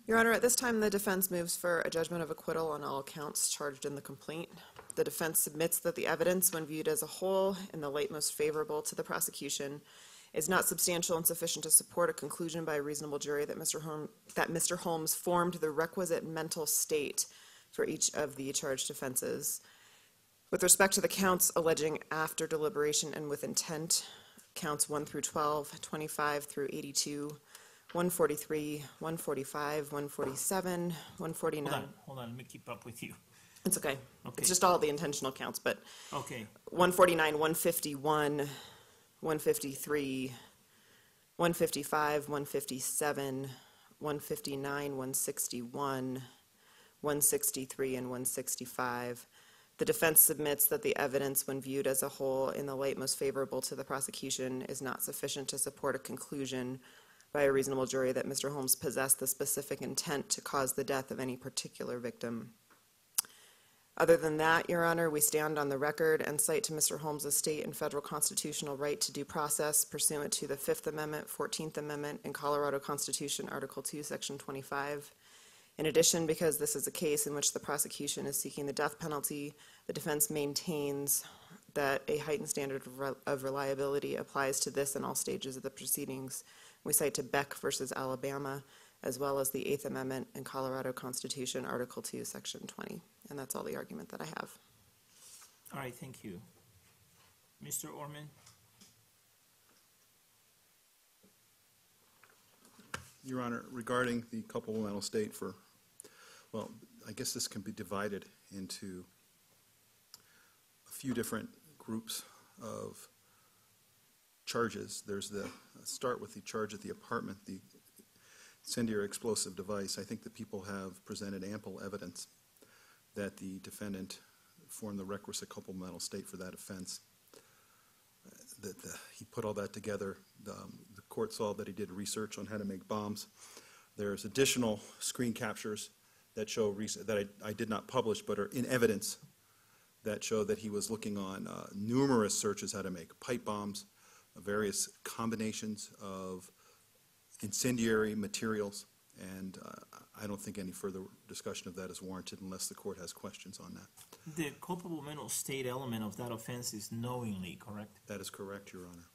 Your Honor, at this time, the defense moves for a judgment of acquittal on all counts charged in the complaint. The defense submits that the evidence, when viewed as a whole in the light most favorable to the prosecution, is not substantial and sufficient to support a conclusion by a reasonable jury that Mr. Holmes formed the requisite mental state for each of the charged offenses. With respect to the counts alleging after deliberation and with intent, counts 1 through 12, 25 through 82, 143, 145, 147, 149. Hold on, let me keep up with you. It's okay. Okay. It's just all the intentional counts, but Okay, 149, 151, 153, 155, 157, 159, 161, 163, and 165. The defense submits that the evidence, when viewed as a whole in the light most favorable to the prosecution, is not sufficient to support a conclusion by a reasonable jury that Mr. Holmes possessed the specific intent to cause the death of any particular victim. Other than that, Your Honor, we stand on the record and cite to Mr. Holmes' state and federal constitutional right to due process pursuant to the 5th Amendment, 14th Amendment, and Colorado Constitution, Article 2, Section 25. In addition, because this is a case in which the prosecution is seeking the death penalty, the defense maintains that a heightened standard of reliability applies to this in all stages of the proceedings. We cite to Beck versus Alabama, as well as the 8th Amendment and Colorado Constitution, Article 2, Section 20. And that's all the argument that I have. all right, thank you. Mr. Orman? Your Honor, regarding the culpable mental state well, I guess this can be divided into a few different groups of charges. There's start with the charge at the apartment, the incendiary explosive device. I think that people have presented ample evidence that the defendant formed the requisite culpable mental state for that offense. He put all that together. The court saw that he did research on how to make bombs. There's additional screen captures that show that I did not publish, but are in evidence that show that he was looking on numerous searches how to make pipe bombs, various combinations of incendiary materials, and I don't think any further discussion of that is warranted unless the court has questions on that. The culpable mental state element of that offense is knowingly, correct? That is correct, Your Honor.